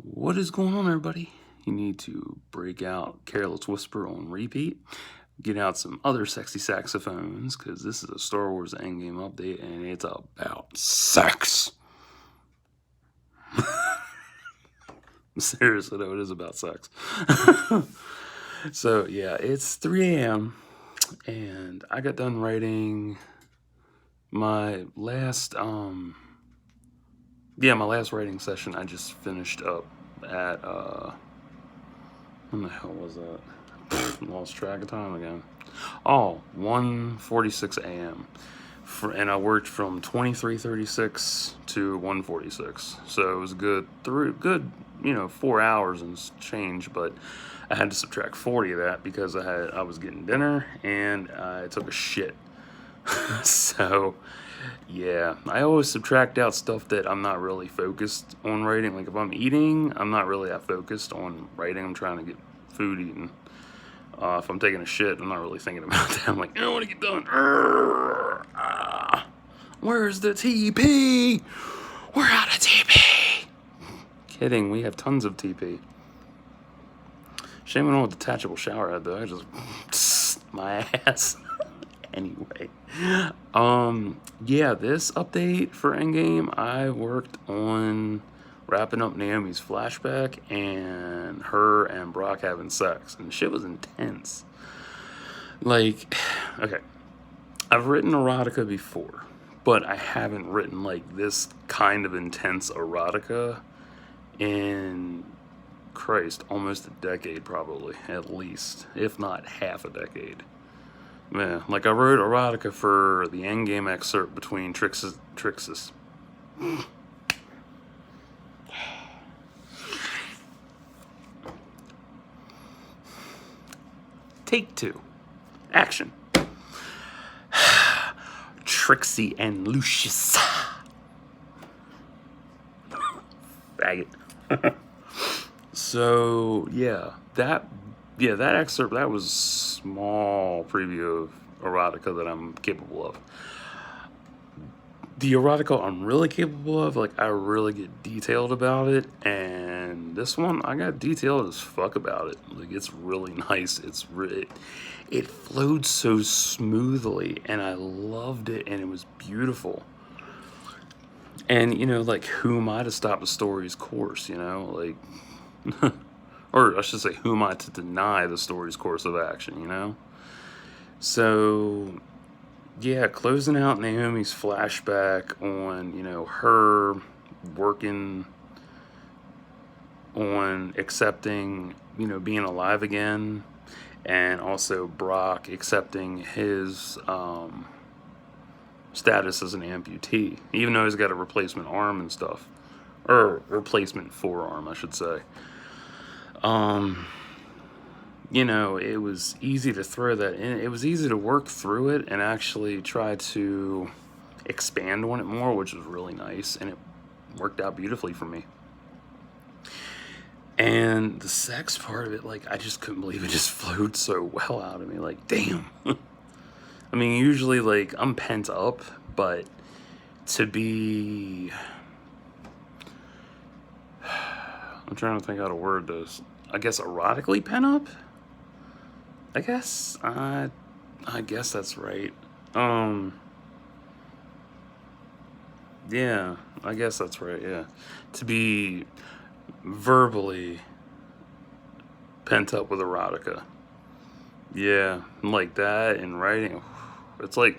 What is going on, everybody? You need to break out Careless Whisper on repeat, get out some other sexy saxophones, because this is a Star Wars Endgame update, and it's about sex. Seriously, though, it is about sex. So, yeah, it's 3 a.m., and I got done writing my last, my last writing session. I just finished up at, when the hell was that? Lost track of time again. Oh, 1:46 a.m. And I worked from 23:36 to 1:46. So it was good 4 hours and change, but I had to subtract 40 of that because I was getting dinner and I took a shit. So yeah, I always subtract out stuff that I'm not really focused on writing. Like if I'm eating, I'm not really that focused on writing. I'm trying to get food eaten. If I'm taking a shit, I'm not really thinking about that. I'm like, I want to get done. Where's the TP? We're out of TP. Kidding, we have tons of TP. Shame I don't have a detachable shower head though. I just my ass. Anyway, yeah, this update for Endgame, I worked on wrapping up Naomi's flashback and her and Brock having sex, and shit was intense. Like, okay, I've written erotica before, but I haven't written like this kind of intense erotica in, Christ, almost a decade probably, at least, if not half a decade. Yeah, like I wrote erotica for the Endgame excerpt between Trixes. Take 2. Action. Trixie and Lucius. Faggot. So that excerpt, that was small preview of erotica that I'm capable of. The erotica I'm really capable of, like I really get detailed about it, and this one I got detailed as fuck about it. Like it's really nice. It flowed so smoothly, and I loved it, and it was beautiful. And like, who am I to stop a story's course? Like. Or I should say, who am I to deny the story's course of action, So, yeah, closing out Naomi's flashback on, her working on accepting, being alive again, and also Brock accepting his status as an amputee, even though he's got a replacement arm and stuff. Or replacement forearm, I should say. It was easy to throw that in. It was easy to work through it and actually try to expand on it more, which was really nice, and it worked out beautifully for me. And the sex part of it, like, I just couldn't believe it just flowed so well out of me. Like, damn. I mean, usually, like, I'm pent up, but to be... I'm trying to think how to word this. I guess erotically pent up? I guess that's right. Yeah, I guess that's right, yeah. To be verbally pent up with erotica. Yeah, like that in writing. It's like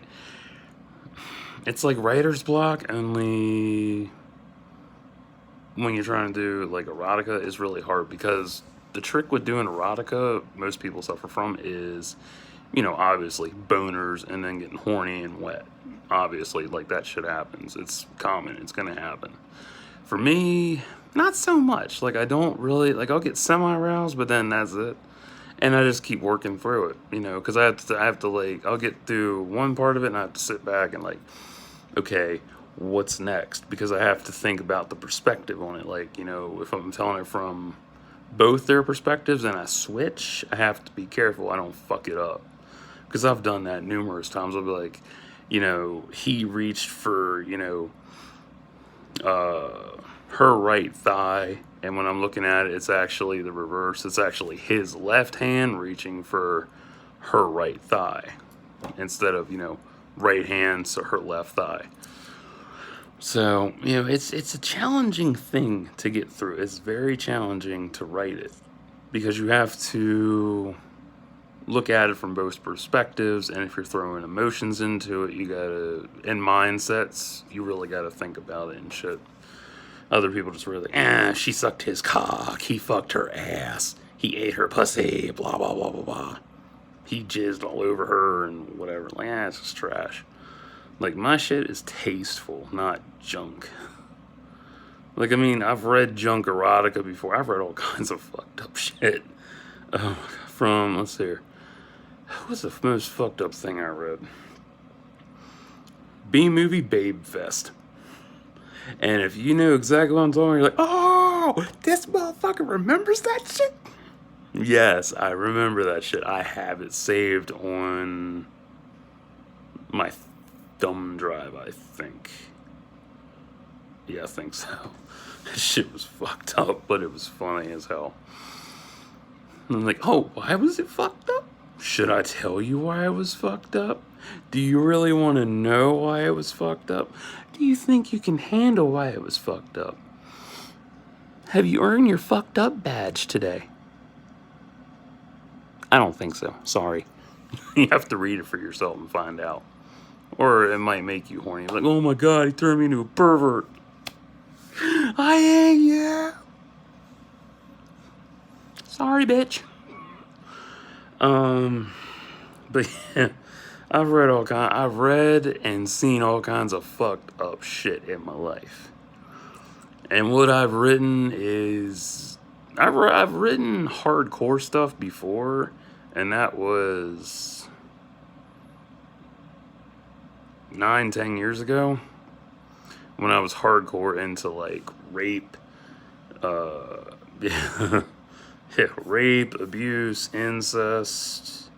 writer's block, only when you're trying to do like erotica is really hard, because the trick with doing erotica most people suffer from is, obviously boners and then getting horny and wet. Obviously, like, that shit happens. It's common. It's gonna happen. For me, not so much. Like, I don't really, like, I'll get semi-aroused, but then that's it. And I just keep working through it, because I have to, like, I'll get through one part of it and I have to sit back and, like, okay, what's next? Because I have to think about the perspective on it. Like, if I'm telling it from both their perspectives and I switch, I have to be careful I don't fuck it up. Because I've done that numerous times. I'll be like, he reached for, her right thigh, and when I'm looking at it, it's actually the reverse. It's actually his left hand reaching for her right thigh instead of, right hand, so her left thigh. So, it's a challenging thing to get through. It's very challenging to write it because you have to look at it from both perspectives, and if you're throwing emotions into it, and mindsets, you really gotta think about it and shit. Other people just really, she sucked his cock, he fucked her ass, he ate her pussy, blah, blah, blah, blah, blah. He jizzed all over her and whatever. Like, it's just trash. Like, my shit is tasteful, not junk. Like, I mean, I've read junk erotica before. I've read all kinds of fucked up shit. Let's see here. What's the most fucked up thing I read? B-movie Babe Fest. And if you know exactly what I'm talking about, you're like, oh, this motherfucker remembers that shit? Yes, I remember that shit. I have it saved on my thumb drive, I think. Yeah, I think so. That shit was fucked up, but it was funny as hell. And I'm like, oh, why was it fucked up? Should I tell you why it was fucked up? Do you really want to know why it was fucked up? Do you think you can handle why it was fucked up? Have you earned your fucked up badge today? I don't think so. Sorry. You have to read it for yourself and find out. Or it might make you horny. Like, oh my god, he turned me into a pervert. I hate you. Sorry, bitch. But yeah, I've read and seen all kinds of fucked up shit in my life. And what I've written is, I've written hardcore stuff before, and that was 9-10 years ago, when I was hardcore into like rape, rape, abuse, incest.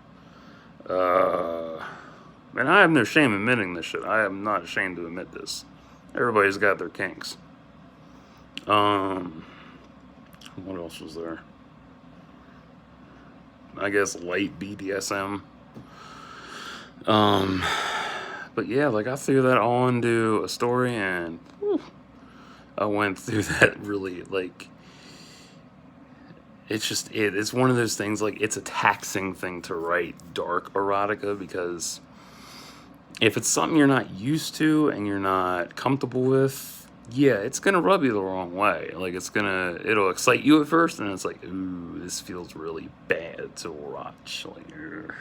And I have no shame admitting this shit. I am not ashamed to admit this. Everybody's got their kinks. What else was there? I guess light BDSM. But yeah, like I threw that all into a story, and I went through that really, like, it's one of those things, like, it's a taxing thing to write dark erotica, because if it's something you're not used to and you're not comfortable with, yeah, it's gonna rub you the wrong way. Like, it'll excite you at first, and it's like, ooh, this feels really bad to watch. Like, ugh.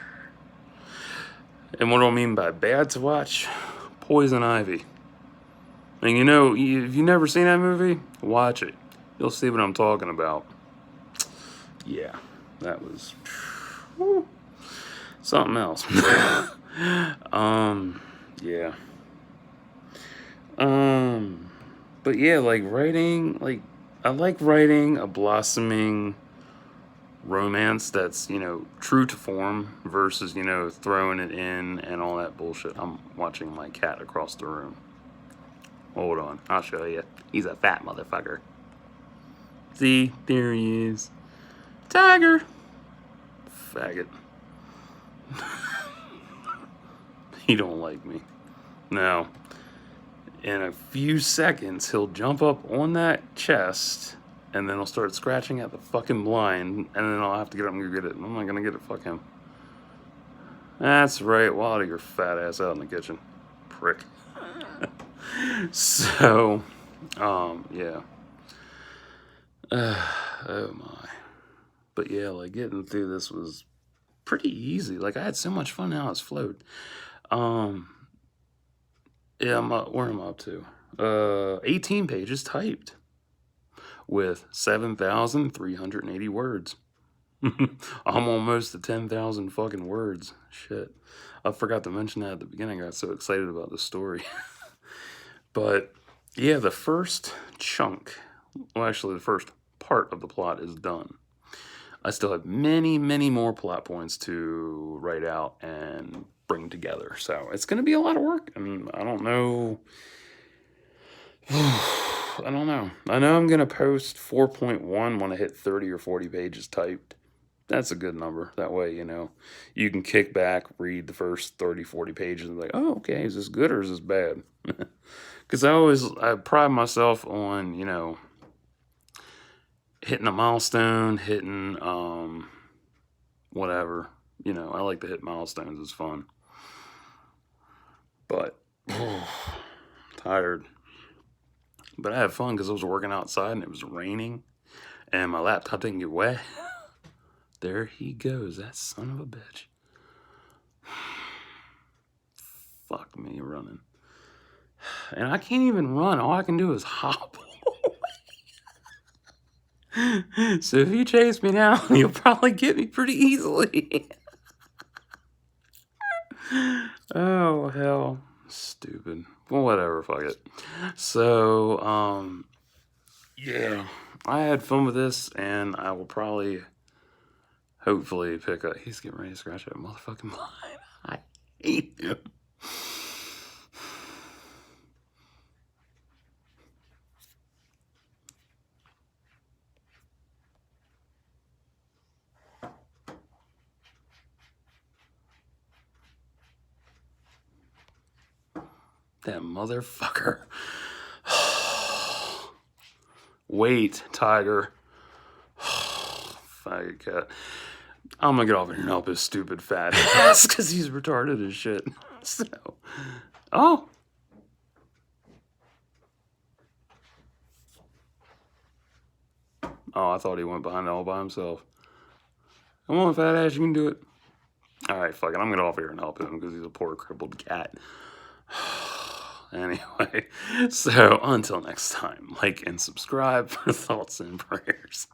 And what do I mean by bad to watch? Poison Ivy. And if you've never seen that movie, watch it. You'll see what I'm talking about. Yeah, that was something else. Yeah. But yeah, like writing, like I like writing a blossoming romance that's, true to form versus, throwing it in and all that bullshit. I'm watching my cat across the room. Hold on, I'll show you. He's a fat motherfucker. See, there he is. Tiger! Faggot. He don't like me. Now, in a few seconds, he'll jump up on that chest, and then he'll start scratching at the fucking blind, and then I'll have to get up and go get it. I'm not gonna get it, fuck him. That's right, waddle your fat ass out in the kitchen. Prick. So, yeah. Oh my. But yeah, like getting through this was pretty easy. Like I had so much fun how it's flowed. Yeah, where am I up to? 18 pages typed with 7,380 words. I'm almost to 10,000 fucking words. Shit. I forgot to mention that at the beginning. I got so excited about the story. But yeah, the first chunk, well, actually the first part of the plot is done. I still have many, many more plot points to write out and bring together. So it's going to be a lot of work. I mean, I don't know. I don't know. I know I'm going to post 4.1 when I hit 30 or 40 pages typed. That's a good number. That way, you can kick back, read the first 30, 40 pages and be like, oh, okay, is this good or is this bad? Because I pride myself on, hitting a milestone, hitting, whatever. I like to hit milestones. It's fun. But, tired. But I had fun because I was working outside and it was raining and my laptop didn't get wet. There he goes, that son of a bitch. Fuck me running. And I can't even run. All I can do is hop. So if you chase me now, you'll probably get me pretty easily. Oh, hell. Stupid. Well, whatever, fuck it. So, yeah. I had fun with this, and I will probably, hopefully, pick up... He's getting ready to scratch that motherfucking line. I hate him. That motherfucker. Wait, tiger. Faggot cat. I'm gonna get off here and help his stupid fat ass because he's retarded as shit. So, oh. Oh, I thought he went behind it all by himself. Come on, fat ass, you can do it. Alright, fuck it. I'm gonna get off here and help him because he's a poor crippled cat. Anyway, so until next time, like and subscribe for thoughts and prayers.